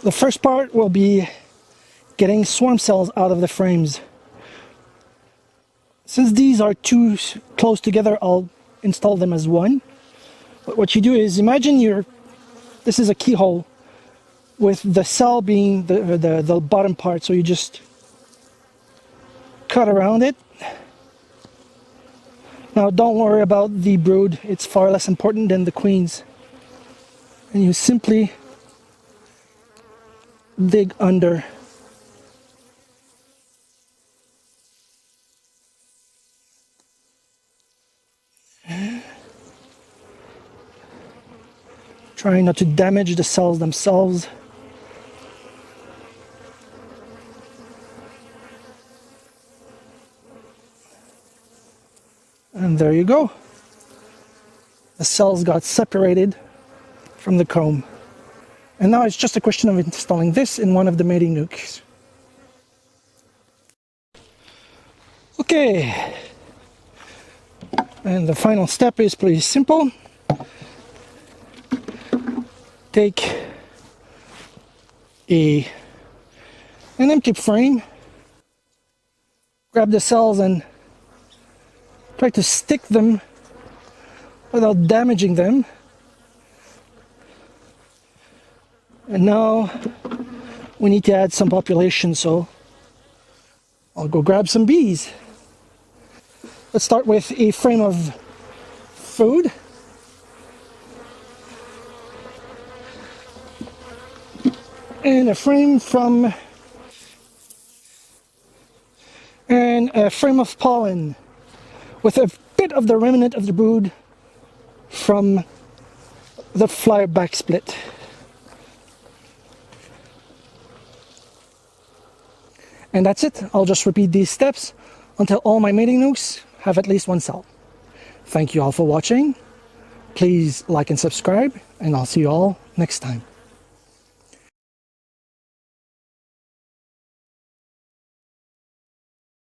The first part will be getting swarm cells out of the frames. Since these are too close together, I'll install them as one. But what you do is imagine this is a keyhole with the cell being the bottom part, so you just cut around it. Now don't worry about the brood, it's far less important than the queens. And you simply dig under. Trying not to damage the cells themselves. And there you go. The cells got separated from the comb. And now it's just a question of installing this in one of the mating nucs. Okay. And the final step is pretty simple. Take an empty frame, grab the cells and try to stick them without damaging them. And now we need to add some population, so I'll go grab some bees. Let's start with a frame of food. And a frame of pollen with a bit of the remnant of the brood from the Flyback split. And that's it. I'll just repeat these steps until all my mating nucs have at least one cell. Thank you all for watching. Please like and subscribe, and I'll see you all next time.